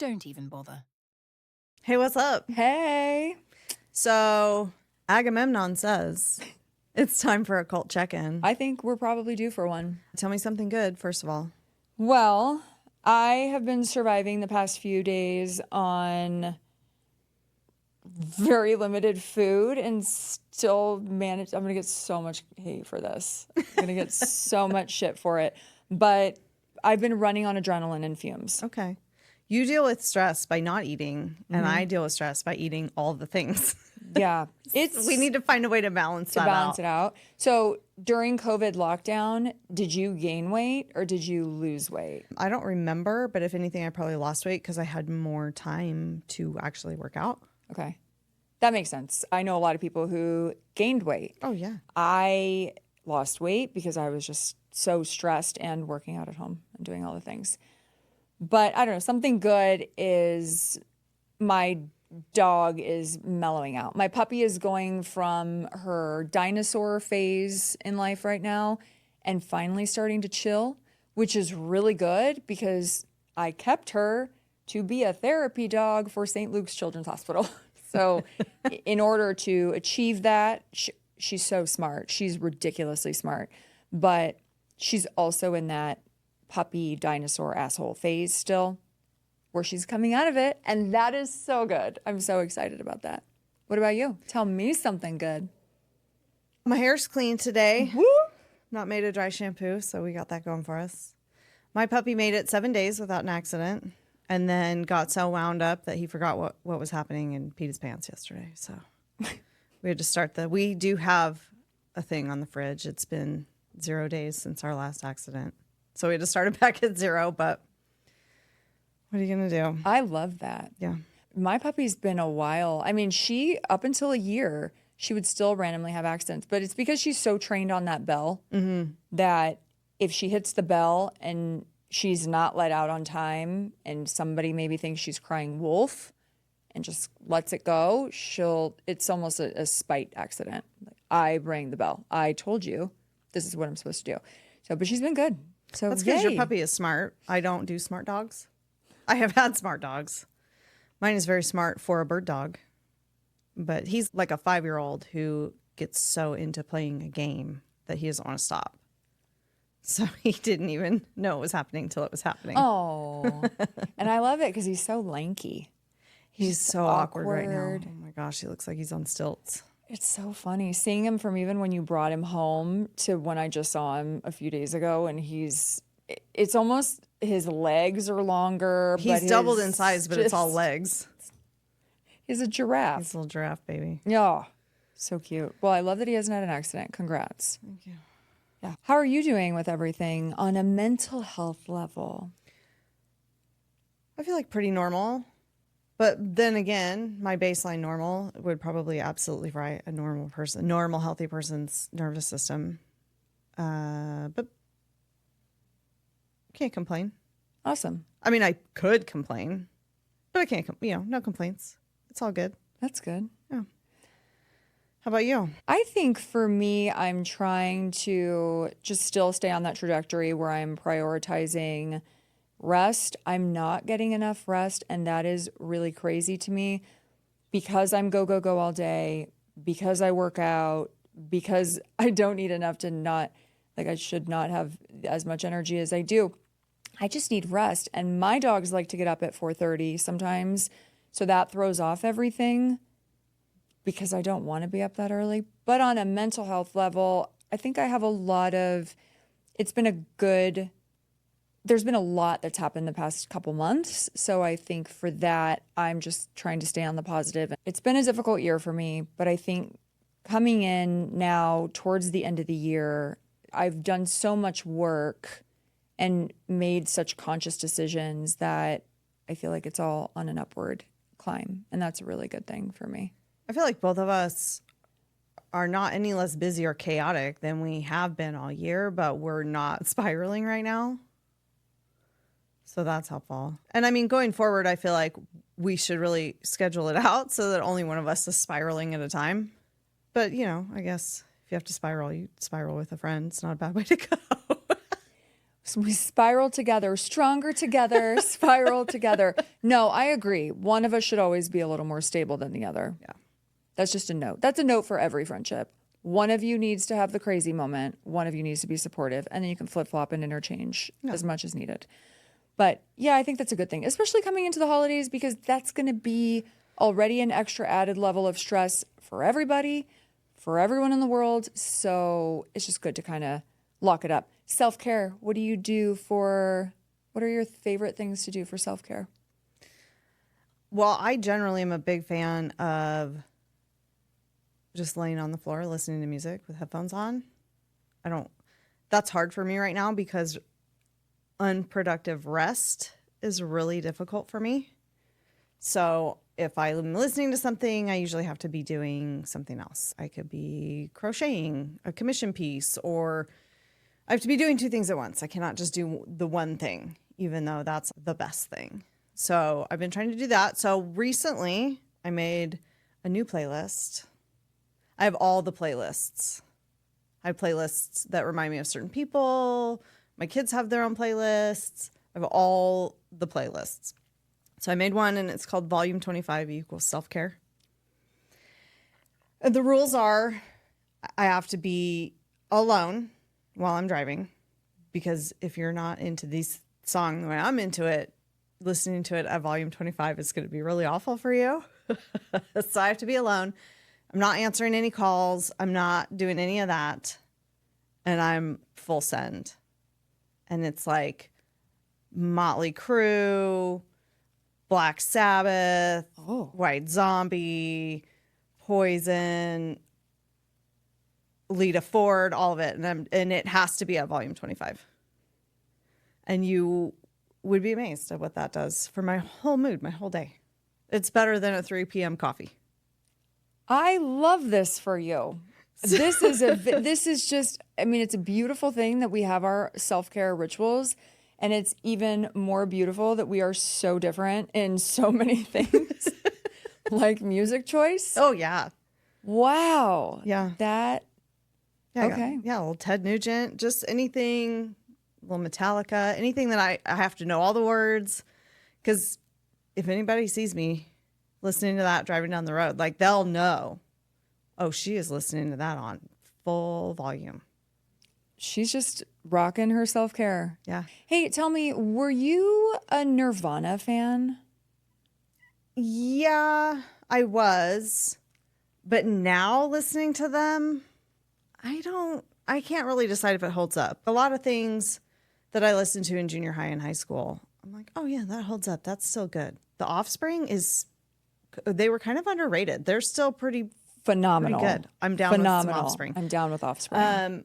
don't even bother. Hey, what's up? Hey. So Agamemnon says it's time for a cult check-in. I think we're probably due for one. Tell me something good, first of all. Well, I have been surviving the past few days on very limited food and still manage. I'm going to get so much hate for this. I'm going to get so much shit for it. But I've been running on adrenaline and fumes. Okay. You deal with stress by not eating, and I deal with stress by eating all the things. Yeah. We need to find a way to balance it out. So during COVID lockdown, did you gain weight or did you lose weight? I don't remember, but if anything, I probably lost weight because I had more time to actually work out. Okay. That makes sense. I know a lot of people who gained weight. Oh, yeah. I lost weight because I was just so stressed and working out at home and doing all the things. But I don't know, something good is my dog is mellowing out. My puppy is going from her dinosaur phase in life right now and finally starting to chill, which is really good because I kept her to be a therapy dog for St. Luke's Children's Hospital. So in order to achieve that, she's so smart. She's ridiculously smart. But she's also in that puppy dinosaur asshole phase still, where she's coming out of it. And that is so good. I'm so excited about that. What about you? Tell me something good. My hair's clean today. Woo! Not made of dry shampoo, so we got that going for us. My puppy made it 7 days without an accident and then got so wound up that he forgot what was happening and peed his pants yesterday. So we had to start we do have a thing on the fridge. It's been 0 days since our last accident. So we had to start it back at 0, but what are you going to do? I love that. Yeah. My puppy's been a while. I mean, up until a year, she would still randomly have accidents, but it's because she's so trained on that bell that if she hits the bell and she's not let out on time and somebody maybe thinks she's crying wolf and just lets it go, it's almost a spite accident. I rang the bell. I told you this is what I'm supposed to do. So, but she's been good. So that's because your puppy is smart. I don't do smart dogs. I have had smart dogs. Mine is very smart for a bird dog. But he's like a 5-year-old who gets so into playing a game that he doesn't want to stop. So he didn't even know it was happening until it was happening. Oh, and I love it because he's so lanky. He's so awkward right now. Oh my gosh, he looks like he's on stilts. It's so funny seeing him from even when you brought him home to when I just saw him a few days ago, and it's almost his legs are longer. He's doubled in size, but it's all legs. He's a giraffe. He's a little giraffe baby. Yeah, so cute. Well, I love that he hasn't had an accident. Congrats. Thank you. Yeah. How are you doing with everything on a mental health level? I feel like pretty normal. But then again, my baseline normal would probably absolutely fry a normal healthy person's nervous system. But can't complain. Awesome. I mean, I could complain, but I can't, no complaints. It's all good. That's good. Yeah. How about you? I think for me, I'm trying to just still stay on that trajectory where I'm prioritizing rest. I'm not getting enough rest, and that is really crazy to me because I'm go, go, go all day, because I work out, because I don't eat enough I should not have as much energy as I do. I just need rest. And my dogs like to get up at 4:30 sometimes, so that throws off everything because I don't want to be up that early. But on a mental health level, I think I have there's been a lot that's happened the past couple months. So I think for that, I'm just trying to stay on the positive. It's been a difficult year for me, but I think coming in now towards the end of the year, I've done so much work and made such conscious decisions that I feel like it's all on an upward climb. And that's a really good thing for me. I feel like both of us are not any less busy or chaotic than we have been all year, but we're not spiraling right now. So that's helpful. And I mean, going forward, I feel like we should really schedule it out so that only one of us is spiraling at a time. But, I guess if you have to spiral, you spiral with a friend. It's not a bad way to go. So we spiral together, stronger together, spiral together. No, I agree. One of us should always be a little more stable than the other. Yeah. That's just a note. That's a note for every friendship. One of you needs to have the crazy moment. One of you needs to be supportive. And then you can flip flop and interchange as much as needed. But yeah, I think that's a good thing, especially coming into the holidays, because that's going to be already an extra added level of stress for everybody, for everyone in the world. So it's just good to kind of lock it up. Self-care. What are your favorite things to do for self-care? Well, I generally am a big fan of just laying on the floor, listening to music with headphones on. That's hard for me right now because unproductive rest is really difficult for me. So if I'm listening to something, I usually have to be doing something else. I could be crocheting a commission piece, or I have to be doing two things at once. I cannot just do the one thing, even though that's the best thing. So I've been trying to do that. So recently I made a new playlist. I have all the playlists. I have playlists that remind me of certain people. My kids have their own playlists. I have all the playlists. So I made one, and it's called Volume 25 equals Self-Care. And the rules are I have to be alone while I'm driving, because if you're not into these songs the way I'm into it, listening to it at volume 25 is going to be really awful for you. So I have to be alone. I'm not answering any calls. I'm not doing any of that. And I'm full send. And it's like Motley Crue, Black Sabbath, White Zombie, Poison, Lita Ford, all of it. And it has to be at volume 25. And you would be amazed at what that does for my whole mood, my whole day. It's better than a 3 p.m. coffee. I love this for you. This is just, I mean, it's a beautiful thing that we have our self-care rituals, and it's even more beautiful that we are so different in so many things, like music choice. Oh, yeah. Wow. Yeah. Yeah, okay. Yeah, a little Ted Nugent, just anything, a little Metallica, anything that I have to know all the words. Because if anybody sees me listening to that driving down the road, like, they'll know, oh, she is listening to that on full volume. She's just rocking her self-care. Yeah. Hey, tell me, were you a Nirvana fan? Yeah, I was. But now listening to them, I can't really decide if it holds up. A lot of things that I listened to in junior high and high school, I'm like, oh yeah, that holds up. That's still good. The Offspring they were kind of underrated. They're still pretty Phenomenal. Pretty good. I'm down with some Offspring. I'm down with Offspring.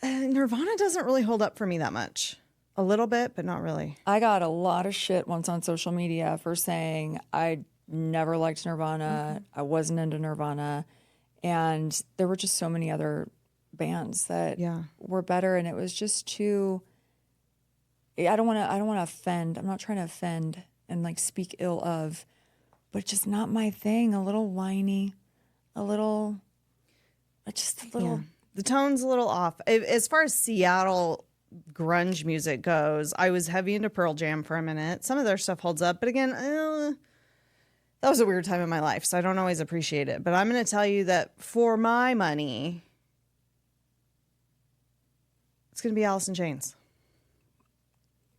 Nirvana doesn't really hold up for me that much. A little bit, but not really. I got a lot of shit once on social media for saying I never liked Nirvana. I wasn't into Nirvana. And there were just so many other bands that were better. And it was just too, I don't want to offend. I'm not trying to offend and like speak ill of, but it's just not my thing. A little whiny, just a little. Yeah. The tone's a little off. As far as Seattle grunge music goes, I was heavy into Pearl Jam for a minute. Some of their stuff holds up, but again, that was a weird time in my life, so I don't always appreciate it. But I'm going to tell you that for my money, it's going to be Alice in Chains.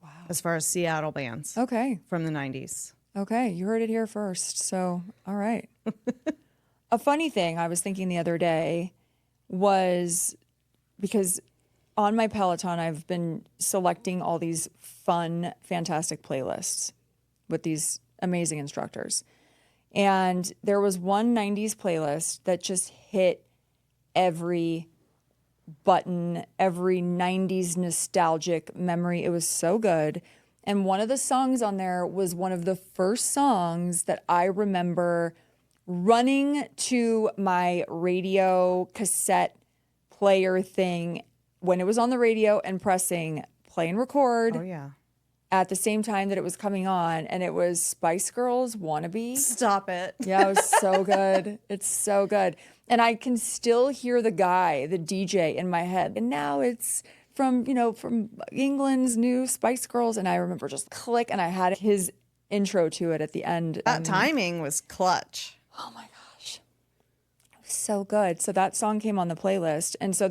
Wow. As far as Seattle bands. Okay. From the 90s. Okay, you heard it here first. So, all right. A funny thing I was thinking the other day was because on my Peloton, I've been selecting all these fun, fantastic playlists with these amazing instructors. And there was one 90s playlist that just hit every button, every 90s nostalgic memory. It was so good. And one of the songs on there was one of the first songs that I remember running to my radio cassette player thing when it was on the radio and pressing play and record. Oh, yeah. At the same time that it was coming on, and it was Spice Girls Wannabe. Stop it. Yeah, it was so good. It's so good. And I can still hear the guy, the DJ in my head. And now it's from England's new Spice Girls. And I remember just click, and I had his intro to it at the end. That timing was clutch. Oh my gosh. So good. So that song came on the playlist. And so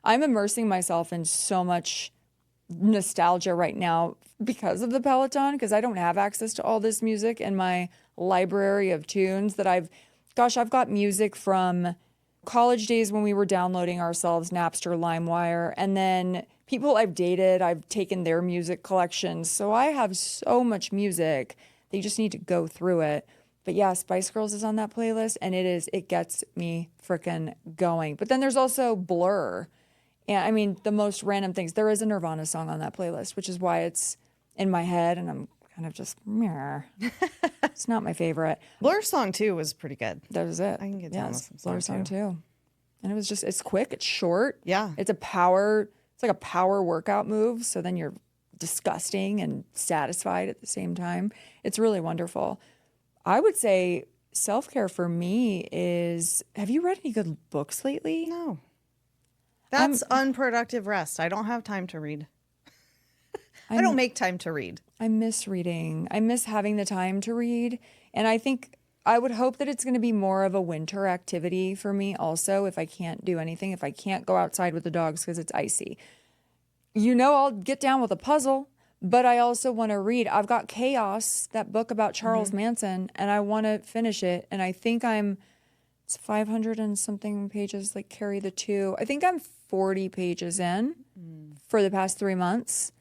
I'm immersing myself in so much nostalgia right now because of the Peloton, because I don't have access to all this music in my library of tunes that I've got music from college days when we were downloading ourselves Napster, LimeWire, and then people I've dated, I've taken their music collections. So I have so much music. They just need to go through it. But yeah, Spice Girls is on that playlist, and it gets me freaking going. But then there's also Blur. And I mean, the most random things. There is a Nirvana song on that playlist, which is why it's in my head, and I'm kind of just, meh. It's not my favorite. Blur song 2 was pretty good. That was it. I can get down with some Blur song too. And it was just, it's quick, it's short. Yeah. It's like a power workout move. So then you're disgusting and satisfied at the same time. It's really wonderful. I would say self-care for me is, have you read any good books lately? No. That's unproductive rest. I don't have time to read. I don't make time to read. I miss reading. I miss having the time to read. And I would hope that it's going to be more of a winter activity for me also, if I can't do anything, if I can't go outside with the dogs because it's icy. I'll get down with a puzzle, but I also want to read. I've got Chaos, that book about Charles Manson, and I want to finish it. And I think it's 500 and something pages, like carry the 2. I think I'm 40 pages in for the past 3 months.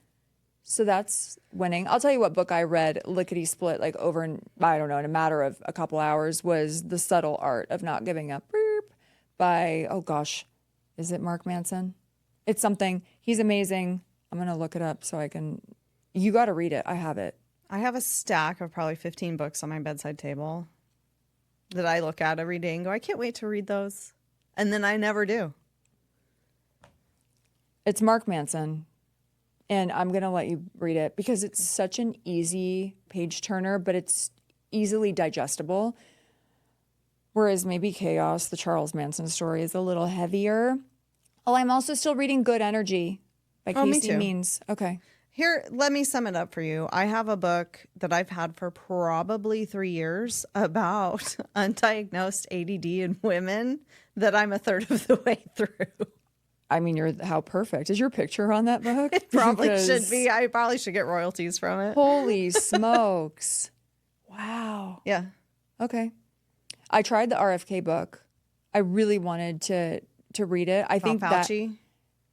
So that's winning. I'll tell you what book I read lickety split like over in a matter of a couple hours was The Subtle Art of Not Giving Up by, oh gosh, is it Mark Manson? It's something. He's amazing. I'm going to look it up so I can, you got to read it. I have it. I have a stack of probably 15 books on my bedside table that I look at every day and go, I can't wait to read those. And then I never do. It's Mark Manson. And I'm going to let you read it because it's such an easy page turner, but it's easily digestible. Whereas maybe Chaos, the Charles Manson story, is a little heavier. Oh, I'm also still reading Good Energy by Casey Means. Okay. Here, let me sum it up for you. I have a book that I've had for probably 3 years about undiagnosed ADD in women that I'm a third of the way through. I mean, how perfect. Is your picture on that book? It probably should be. I probably should get royalties from it. Holy smokes. Wow. Yeah. Okay. I tried the RFK book. I really wanted to read it. I think Fauci?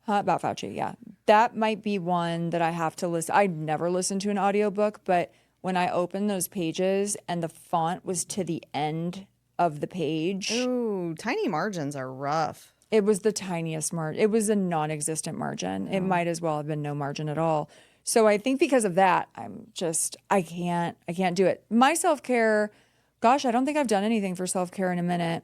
About Fauci, yeah. That might be one that I have to listen. I never listened to an audiobook, but when I opened those pages and the font was to the end of the page. Ooh, tiny margins are rough. It was the tiniest margin. It was a non-existent margin. It might as well have been no margin at all. So I think because of that, I can't do it. My self-care, gosh, I don't think I've done anything for self-care in a minute.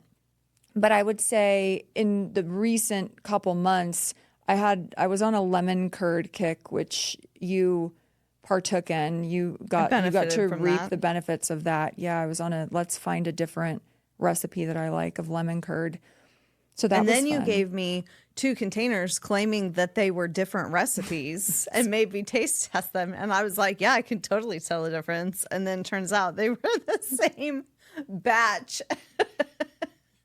But I would say in the recent couple months, I was on a lemon curd kick, which you partook in. You got to reap the benefits of that. Yeah, I was on let's find a different recipe that I like of lemon curd. So that was fun. You gave me 2 containers claiming that they were different recipes and made me taste test them. And I was like, yeah, I can totally tell the difference. And then turns out they were the same batch.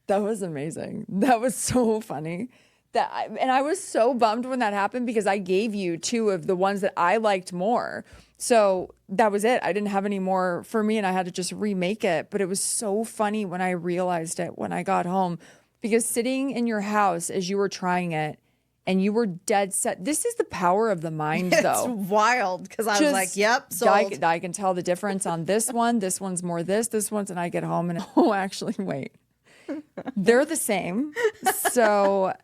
That was amazing. That was so funny. And I was so bummed when that happened because I gave you 2 of the ones that I liked more. So that was it. I didn't have any more for me and I had to just remake it. But it was so funny when I realized it when I got home. Because sitting in your house as you were trying it and you were dead set. This is the power of the mind, though. It's wild because I was like, yep, sold. I can tell the difference on this one. This one's more this one's, and I get home and, oh, actually, wait. They're the same. So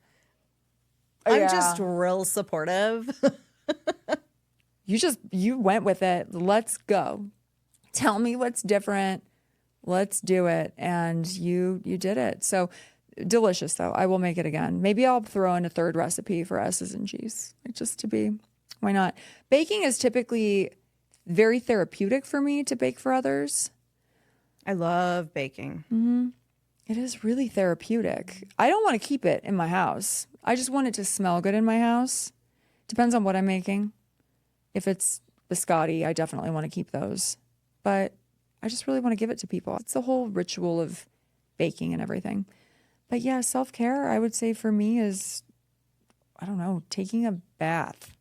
I'm just real supportive. You went with it. Let's go. Tell me what's different. Let's do it. And you did it. So delicious, though. I will make it again. Maybe I'll throw in a 3rd recipe for S's and G's, just to be, why not? Baking is typically very therapeutic for me to bake for others. I love baking. Mm-hmm. It is really therapeutic. I don't want to keep it in my house. I just want it to smell good in my house. Depends on what I'm making. If it's biscotti, I definitely want to keep those. But I just really want to give it to people. It's the whole ritual of baking and everything. But yeah, self-care, I would say for me is, I don't know, taking a bath,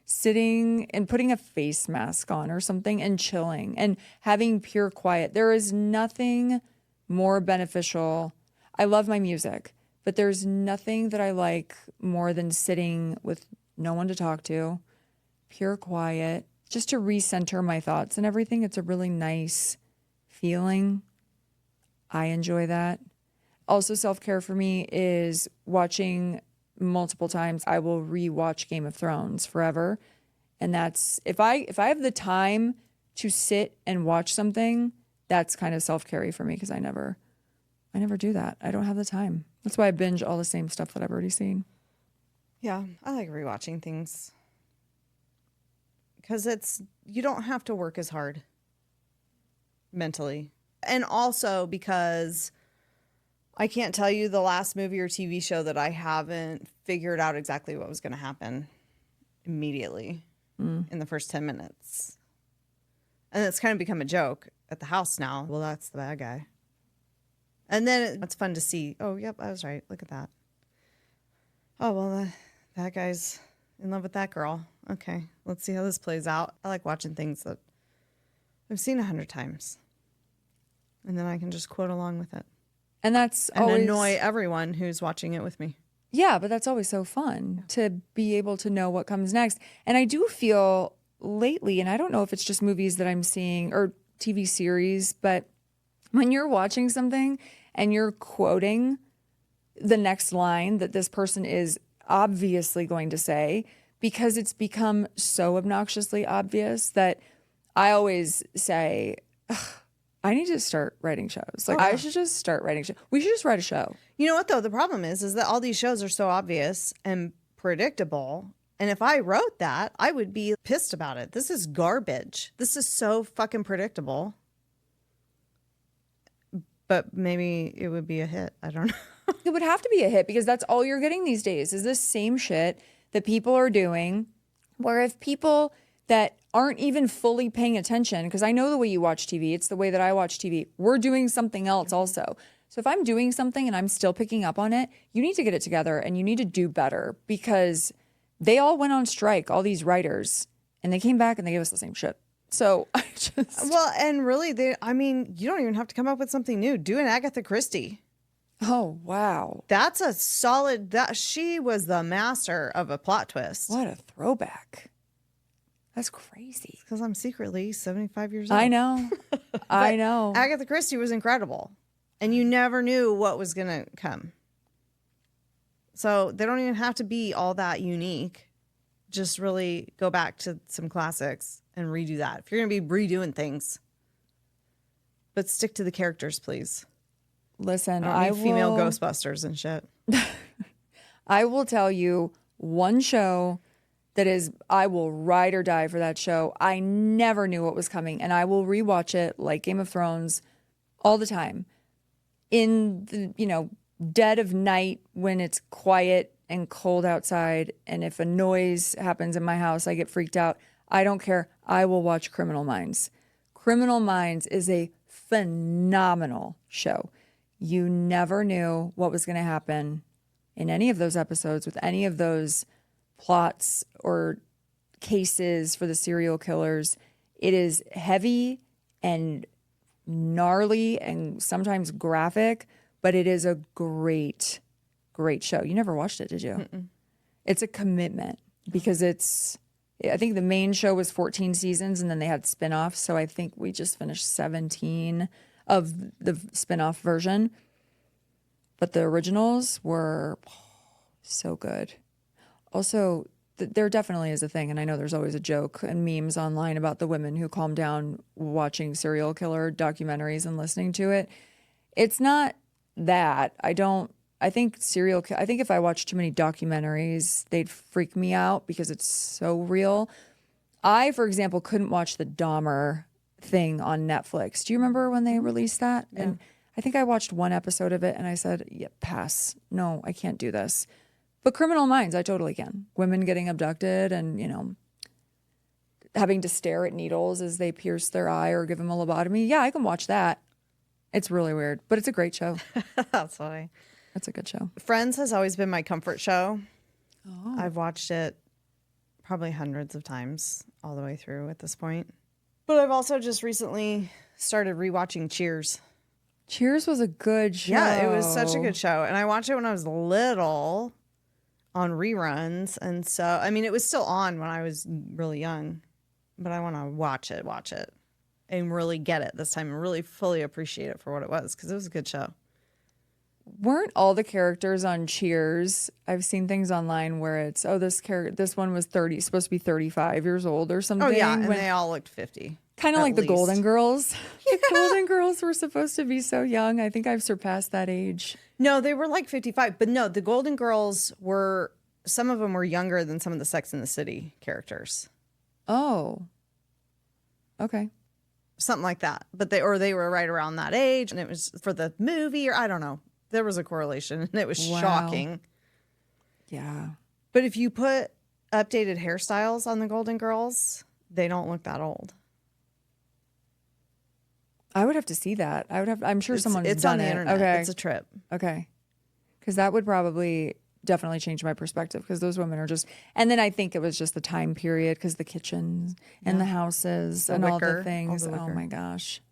sitting and putting a face mask on or something and chilling and having pure quiet. There is nothing more beneficial. I love my music, but there's nothing that I like more than sitting with no one to talk to, pure quiet, just to recenter my thoughts and everything. It's a really nice feeling. I enjoy that. Also, self-care for me is watching multiple times. I will rewatch Game of Thrones forever. And that's if I have the time to sit and watch something, that's kind of self-care for me because I never do that. I don't have the time. That's why I binge all the same stuff that I've already seen. Yeah, I like rewatching things because you don't have to work as hard mentally. And also because I can't tell you the last movie or TV show that I haven't figured out exactly what was going to happen immediately in the first 10 minutes. And it's kind of become a joke at the house now. Well, that's the bad guy. And then it's fun to see, oh, yep, I was right. Look at that. Oh, well, that guy's in love with that girl. Okay, let's see how this plays out. I like watching things that I've seen 100 times. And then I can just quote along with it. And that's and always annoy everyone who's watching it with me. Yeah, but that's always so fun to be able to know what comes next. And I do feel lately, and I don't know if it's just movies that I'm seeing or TV series, but when you're watching something and you're quoting the next line that this person is obviously going to say, because it's become so obnoxiously obvious that I always say, I need to start writing shows. Like, I should just start writing shows. We should just write a show. You know what, though? The problem is that all these shows are so obvious and predictable. And if I wrote that, I would be pissed about it. This is garbage. This is so fucking predictable. But maybe it would be a hit. I don't know. It would have to be a hit because that's all you're getting these days is this same shit that people are doing. Where if people that aren't even fully paying attention, because I know the way you watch TV, it's the way that I watch TV. We're doing something else also. So if I'm doing something and I'm still picking up on it, you need to get it together and you need to do better because they all went on strike, all these writers, and they came back and they gave us the same shit. So I just... Well, and really, you don't even have to come up with something new. Do an Agatha Christie. Oh, wow. That's a solid... She was the master of a plot twist. What a throwback. That's crazy. Because I'm secretly 75 years old. I know. I know. Agatha Christie was incredible. And you never knew what was going to come. So they don't even have to be all that unique. Just really go back to some classics and redo that. If you're going to be redoing things. But stick to the characters, please. Listen, I don't need female Ghostbusters and shit. I will tell you one show that is, I will ride or die for that show. I never knew what was coming, and I will rewatch it like Game of Thrones all the time. In the, dead of night when it's quiet and cold outside, and if a noise happens in my house, I get freaked out. I don't care. I will watch Criminal Minds. Criminal Minds is a phenomenal show. You never knew what was going to happen in any of those episodes with any of those plots or cases for the serial killers. It is heavy and gnarly and sometimes graphic, but it is a great, great show. You never watched it, did you? Mm-mm. It's a commitment because I think the main show was 14 seasons and then they had spinoffs. So I think we just finished 17 of the spinoff version. But the originals were so good. Also, there definitely is a thing, and I know there's always a joke and memes online about the women who calm down watching serial killer documentaries and listening to it. It's not that. I think if I watched too many documentaries, they'd freak me out because it's so real. I, for example, couldn't watch the Dahmer thing on Netflix. Do you remember when they released that? Yeah. And I think I watched one episode of it and I said, yeah, pass. No, I can't do this. But Criminal Minds, I totally can. Women getting abducted and, having to stare at needles as they pierce their eye or give them a lobotomy. Yeah, I can watch that. It's really weird, but it's a great show. That's funny. It's a good show. Friends has always been my comfort show. Oh. I've watched it probably hundreds of times all the way through at this point. But I've also just recently started rewatching Cheers. Cheers was a good show. Yeah, it was such a good show. And I watched it when I was little on reruns. And so, I mean, it was still on when I was really young. But I want to watch it, and really get it this time and really fully appreciate it for what it was, because it was a good show. Weren't all the characters on Cheers? I've seen things online where it's, this one was supposed to be 35 years old or something. Oh, yeah, and they all looked 50. Kind of like the Golden Girls. Yeah. The Golden Girls were supposed to be so young. I think I've surpassed that age. No, they were like 55. But no, the Golden Girls some of them were younger than some of the Sex and the City characters. Oh. Okay. Something like that. But they were right around that age, and it was for the movie, or I don't know. There was a correlation, and it was shocking. Yeah. But if you put updated hairstyles on the Golden Girls, they don't look that old. I would have to see that. I'm sure someone's it's done on the it. internet. Okay. It's a trip. Okay. Because that would probably definitely change my perspective, because those women are just, and then I think it was just the time period, because the kitchens and the houses and all the things. Oh my gosh.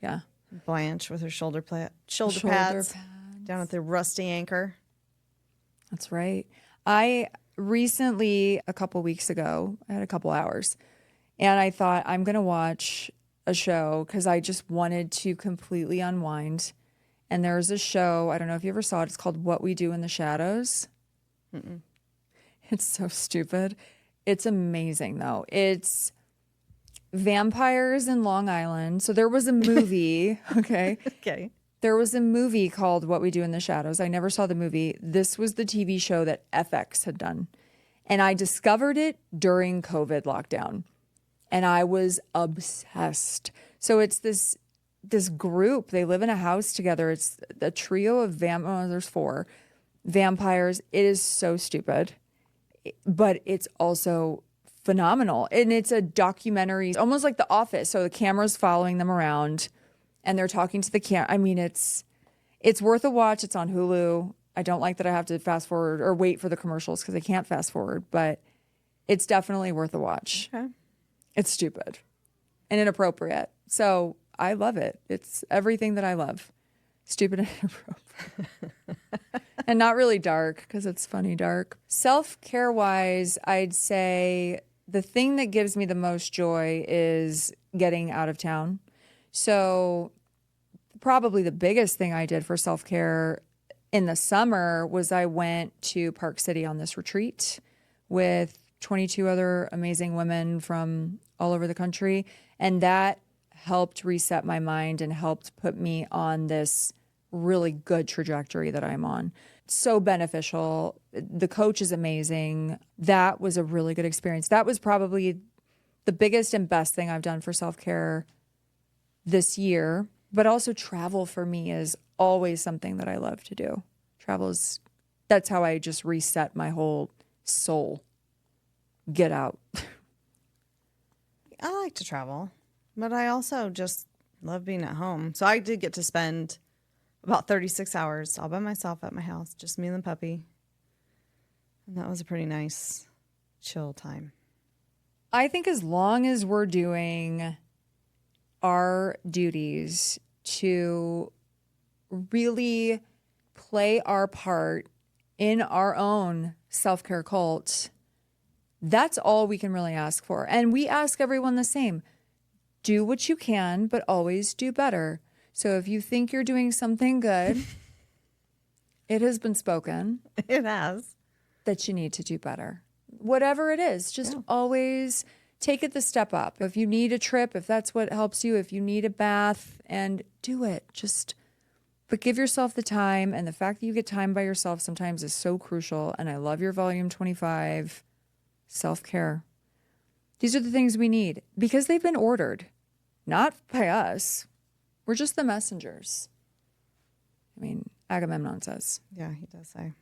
Yeah. Blanche with her shoulder pads down at the Rusty Anchor. That's right. I recently, a couple weeks ago, I had a couple hours, and I thought, I'm going to watch a show because I just wanted to completely unwind. And there's a show, I don't know if you ever saw it, it's called What We Do in the Shadows. Mm-mm. It's so stupid. It's amazing, though. It's vampires in Long Island. So there was a movie, okay? Okay. There was a movie called What We Do in the Shadows. I never saw the movie. This was the TV show that FX had done. And I discovered it during COVID lockdown. And I was obsessed. So it's this group. They live in a house together. It's a trio of there's 4 vampires. It is so stupid, but it's also phenomenal. And it's a documentary, almost like The Office. So the camera's following them around, and they're talking to the camera. I mean, it's worth a watch. It's on Hulu. I don't like that I have to fast forward or wait for the commercials because I can't fast forward, but it's definitely worth a watch. Okay. It's stupid and inappropriate. So I love it. It's everything that I love. Stupid and inappropriate. And not really dark, because it's funny dark. Self-care wise, I'd say the thing that gives me the most joy is getting out of town. So probably the biggest thing I did for self-care in the summer was I went to Park City on this retreat with 22 other amazing women from all over the country. And that helped reset my mind and helped put me on this really good trajectory that I'm on. So beneficial. The coach is amazing. That was a really good experience. That was probably the biggest and best thing I've done for self-care this year. But also travel for me is always something that I love to do. That's how I just reset my whole soul. Get out. I like to travel, but I also just love being at home. So I did get to spend about 36 hours all by myself at my house, just me and the puppy. And that was a pretty nice, chill time. I think as long as we're doing our duties to really play our part in our own self-care cult, that's all we can really ask for. And we ask everyone the same. Do what you can, but always do better. So if you think you're doing something good, it has been spoken. It has. That you need to do better. Whatever it is, just always take it the step up. If you need a trip, if that's what helps you, if you need a bath, and do it. But give yourself the time. And the fact that you get time by yourself sometimes is so crucial. And I love your volume 25. Self-care. These are the things we need because they've been ordered, not by us. We're just the messengers. I mean, Agamemnon says. Yeah, he does say.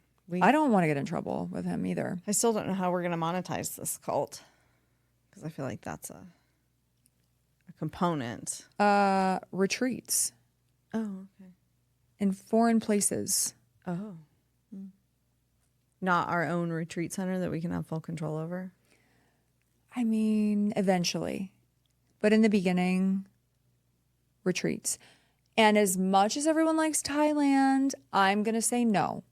I don't want to get in trouble with him either. I still don't know how we're going to monetize this cult because I feel like that's a component. Retreats Oh, okay. in foreign places. Oh. Not our own retreat center that we can have full control over? I mean, eventually. But in the beginning, retreats. And as much as everyone likes Thailand, I'm going to say no.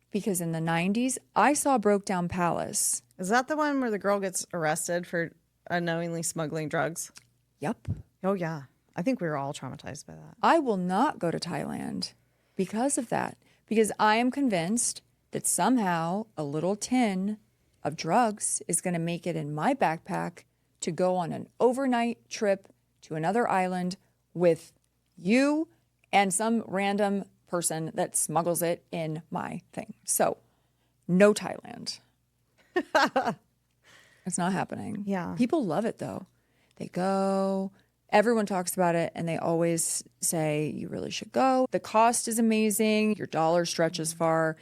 Because in the 90s, I saw Broke Down Palace. Is that the one where the girl gets arrested for unknowingly smuggling drugs? Yep. Oh, yeah. I think we were all traumatized by that. I will not go to Thailand because of that. Because I am convinced that somehow a little tin of drugs is going to make it in my backpack to go on an overnight trip to another island with you and some random person that smuggles it in my thing. So, no Thailand. It's not happening. Yeah. People love it though. They go, everyone talks about it, and they always say, you really should go. The cost is amazing. Your dollar stretches far.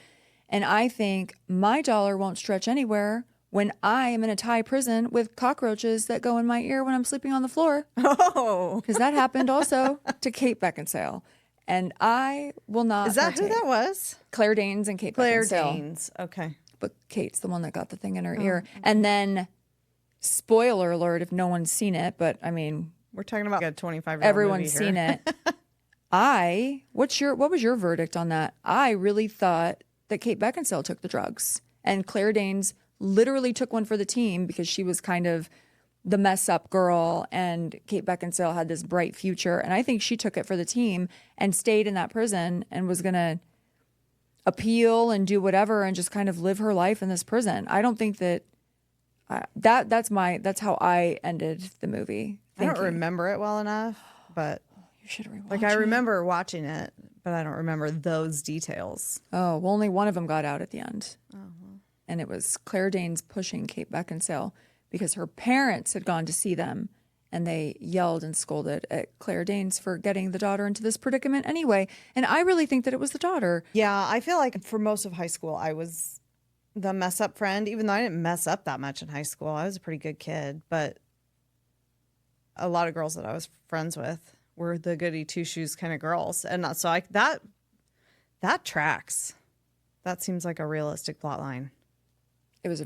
And I think my dollar won't stretch anywhere when I am in a Thai prison with cockroaches that go in my ear when I'm sleeping on the floor. Oh. Because that happened also to Kate Beckinsale. And I will not. Is that partake. who that was? Claire Danes and Kate Claire Beckinsale. Danes. Okay. But Kate's the one that got the thing in her ear. And then, spoiler alert if no one's seen it, but I mean, We're talking about a 25-year-old everyone's seen it. What was your verdict on that? I really thought that Kate Beckinsale took the drugs, and Claire Danes literally took one for the team because she was kind of the mess up girl, and Kate Beckinsale had this bright future. And I think she took it for the team and stayed in that prison and was going to appeal and do whatever and just kind of live her life in this prison. I don't think that that's how I ended the movie. I don't remember it well enough, but You should rewatch like I it. remember watching it, but I don't remember those details. Oh, well, only one of them got out at the end. And it was Claire Danes pushing Kate Beckinsale because her parents had gone to see them, and they yelled and scolded at Claire Danes for getting the daughter into this predicament anyway. And I really think that it was the daughter. Yeah, I feel like for most of high school, I was the mess up friend, even though I didn't mess up that much in high school. I was a pretty good kid, but a lot of girls that I was friends with were the goody two shoes kind of girls. And so that tracks. That seems like a realistic plot line. It was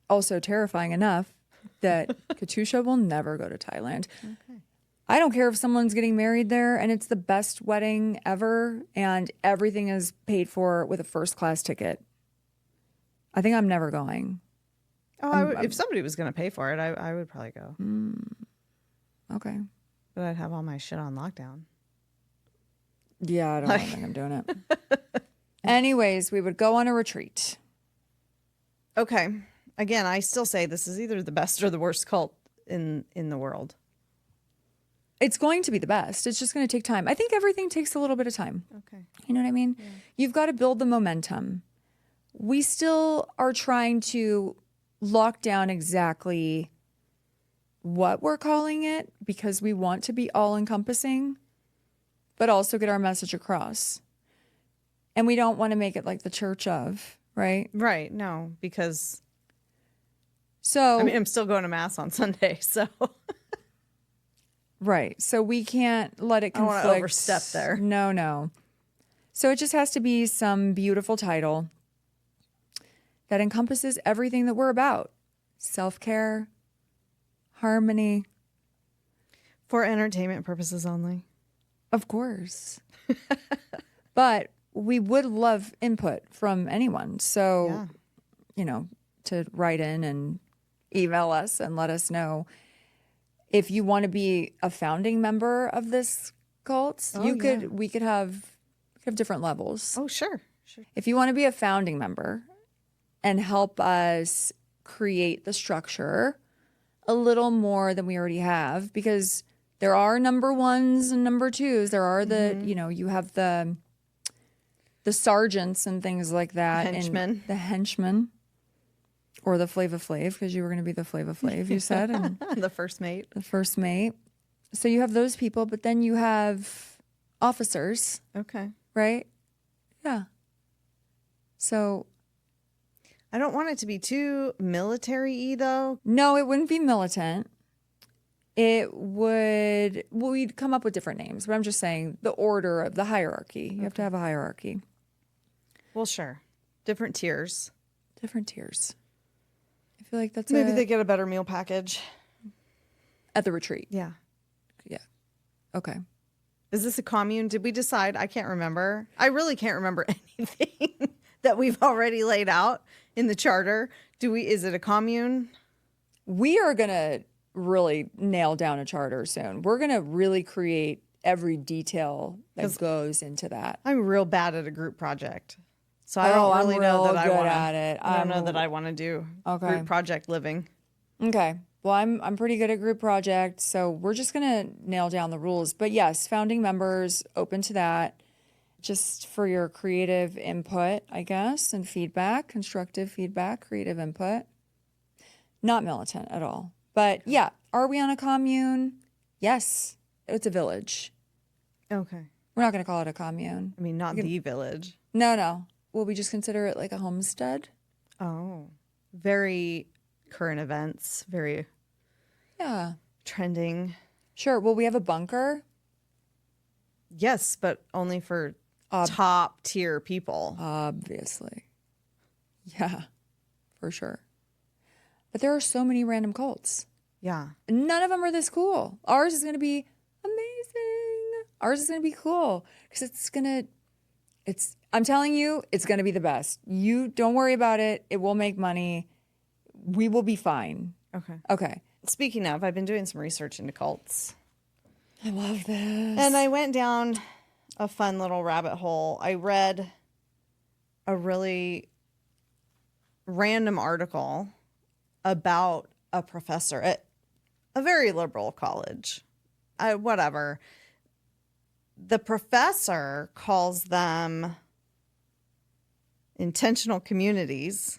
also terrifying enough that Katusha will never go to Thailand. Okay. I don't care if someone's getting married there and it's the best wedding ever and everything is paid for with a first class ticket. I think I'm never going. Oh, if somebody was going to pay for it, I would probably go. Okay. But I'd have all my shit on lockdown. Yeah, I don't think I'm doing it. Anyways, we would go on a retreat. Okay. Again, I still say this is either the best or the worst cult in the world. It's going to be the best. It's just going to take time. I think everything takes a little bit of time. Okay. You know what I mean? Yeah. You've got to build the momentum. We still are trying to lock down exactly what we're calling it because we want to be all encompassing, but also get our message across. And we don't want to make it like the church of, right? Right. No, because so I mean, I'm still going to mass on Sunday, so right. So we can't let it conflict. I don't want to overstep there. No. So it just has to be some beautiful title that encompasses everything that we're about. Self-care, harmony. For entertainment purposes only. Of course. But we would love input from anyone. So, to write in and email us and let us know if you want to be a founding member of this cult. We could have different levels. Oh, sure. If you want to be a founding member and help us create the structure a little more than we already have, because there are number ones and number twos. There are you have the sergeants and things like that. Henchmen. And the henchmen. Or the Flava Flav, because you were going to be the Flava Flav, you said. And the first mate. the first mate. So you have those people, but then you have officers, Okay. right? Yeah. So I don't want it to be too military-y, though. no, it wouldn't be militant. It would, well, we'd come up with different names, but I'm just saying the order of the hierarchy. You have to have a hierarchy. Well, sure. Different tiers. Different tiers. I feel like that's Maybe they get a better meal package. at the retreat. Yeah. Yeah. Okay. Is this a commune? Did we decide? I can't remember. I really can't remember anything that we've already laid out in the charter. Is it a commune? We are going to really nail down a charter soon. We're going to really create every detail that goes into that. I'm real bad at a group project. So I don't really know that I want at it. I don't know that I want to do group project living. Okay. Well, I'm pretty good at group projects, so we're just going to nail down the rules. But yes, founding members, open to that, just for your creative input, I guess, and feedback, constructive feedback, creative input. Not militant at all. But yeah, are we on a commune? Yes, it's a village. Okay. We're not going to call it a commune. I mean, not the village. No. Will we just consider it like a homestead? Oh, very current events, very trending. Sure. Will we have a bunker? Yes, but only for top tier people. Obviously. Yeah, for sure. But there are so many random cults. Yeah. None of them are this cool. Ours is going to be amazing. Ours is going to be cool because I'm telling you, it's going to be the best. You don't worry about it. It will make money. We will be fine. Okay. Speaking of, I've been doing some research into cults. I love this. And I went down a fun little rabbit hole. I read a really random article about a professor at a very liberal college. Whatever. The professor calls them intentional communities.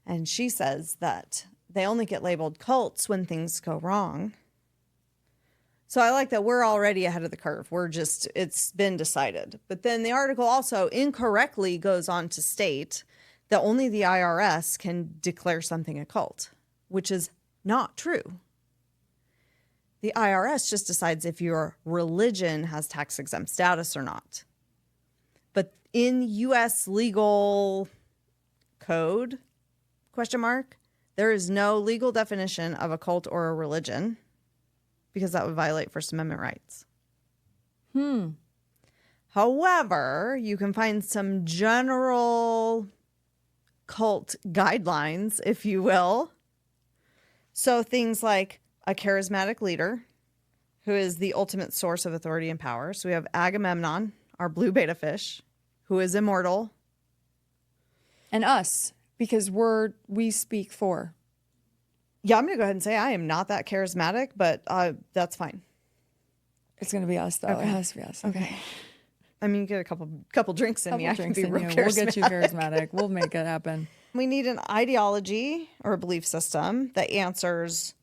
And she says that they only get labeled cults when things go wrong. So I like that we're already ahead of the curve. It's been decided. But then the article also incorrectly goes on to state that only the IRS can declare something a cult, which is not true. The IRS just decides if your religion has tax exempt status or not. But in U.S. legal code, there is no legal definition of a cult or a religion because that would violate First Amendment rights. However, you can find some general cult guidelines, if you will. So things like a charismatic leader who is the ultimate source of authority and power. So we have Agamemnon, our blue betta fish, who is immortal. And us, because we speak for. Yeah, I'm going to go ahead and say I am not that charismatic, but that's fine. It's going to be us, though. Okay. It has to be us. Okay. I mean, get a couple drinks in me. I can be real charismatic. We'll get you charismatic. We'll make it happen. We need an ideology or a belief system that answers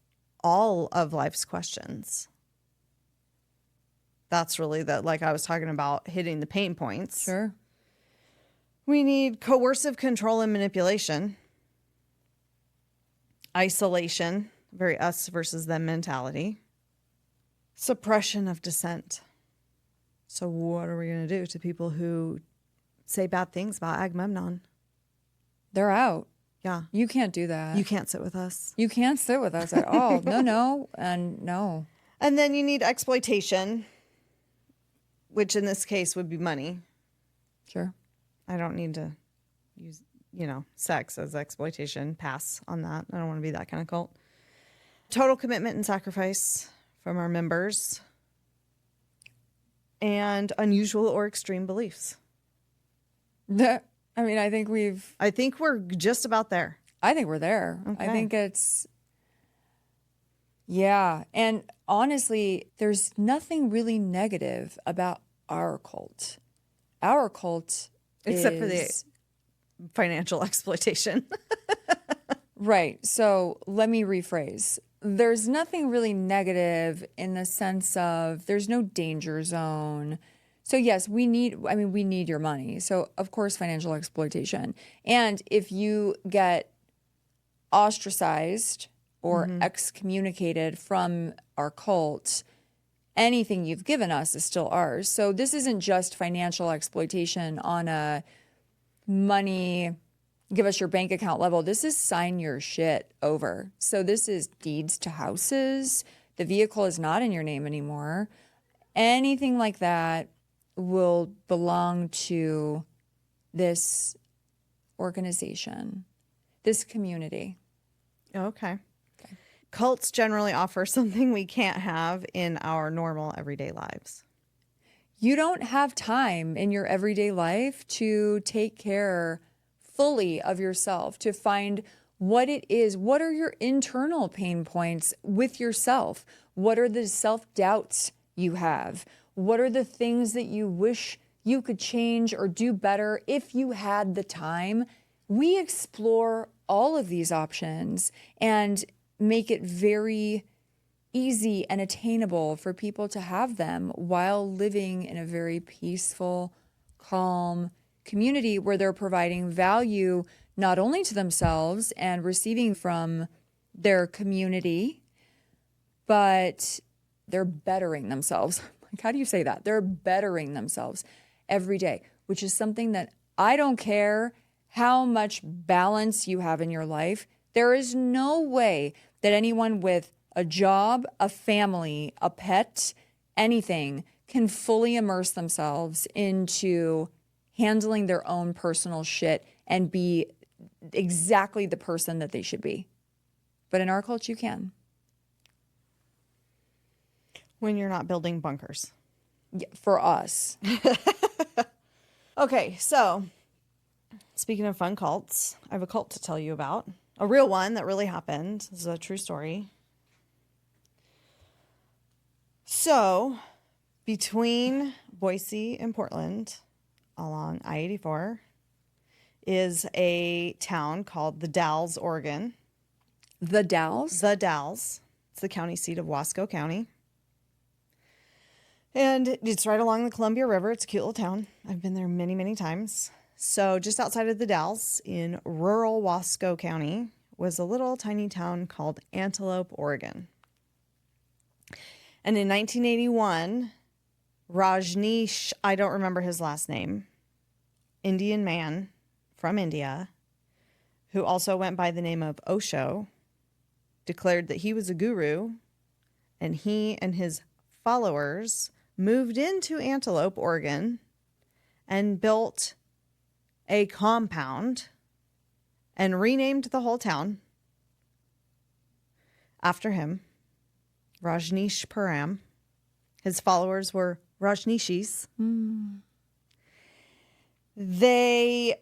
all of life's questions. That's really like I was talking about, hitting the pain points. Sure. We need coercive control and manipulation. Isolation, very us versus them mentality. Suppression of dissent. So what are we going to do to people who say bad things about Agamemnon? They're out. Yeah. You can't do that. You can't sit with us. You can't sit with us at all. No, and no. And then you need exploitation, which in this case would be money. Sure. I don't need to use, sex as exploitation. Pass on that. I don't want to be that kind of cult. Total commitment and sacrifice from our members. And unusual or extreme beliefs. I think we're just about there. I think we're there. Okay. I think yeah. And honestly, there's nothing really negative about our cult. Our cult Except for the financial exploitation. Right. So let me rephrase. There's nothing really negative in the sense of there's no danger zone. So yes, we need your money. So of course, financial exploitation. And if you get ostracized or excommunicated from our cult, anything you've given us is still ours. So this isn't just financial exploitation on a money, give us your bank account level. This is sign your shit over. So this is deeds to houses. The vehicle is not in your name anymore. Anything like that will belong to this organization, this community. Okay. Cults generally offer something we can't have in our normal everyday lives. You don't have time in your everyday life to take care fully of yourself, to find what it is. What are your internal pain points with yourself? What are the self-doubts you have? What are the things that you wish you could change or do better if you had the time? We explore all of these options and make it very easy and attainable for people to have them while living in a very peaceful, calm community where they're providing value not only to themselves and receiving from their community, but they're bettering themselves. Like, how do you say that? They're bettering themselves every day, which is something that I don't care how much balance you have in your life. There is no way that anyone with a job, a family, a pet, anything can fully immerse themselves into handling their own personal shit and be exactly the person that they should be. But in our culture, you can. When you're not building bunkers. Yeah, for us. Okay, so speaking of fun cults, I have a cult to tell you about. A real one that really happened. This is a true story. So, between Boise and Portland, along I-84, is a town called The Dalles, Oregon. The Dalles? The Dalles. It's the county seat of Wasco County. And it's right along the Columbia River. It's a cute little town. I've been there many, many times. So just outside of the Dalles in rural Wasco County was a little tiny town called Antelope, Oregon. And in 1981, Rajneesh, I don't remember his last name, Indian man from India, who also went by the name of Osho, declared that he was a guru, and he and his followers moved into Antelope, Oregon, and built a compound and renamed the whole town after him, Rajneesh Param. His followers were Rajneeshis. They,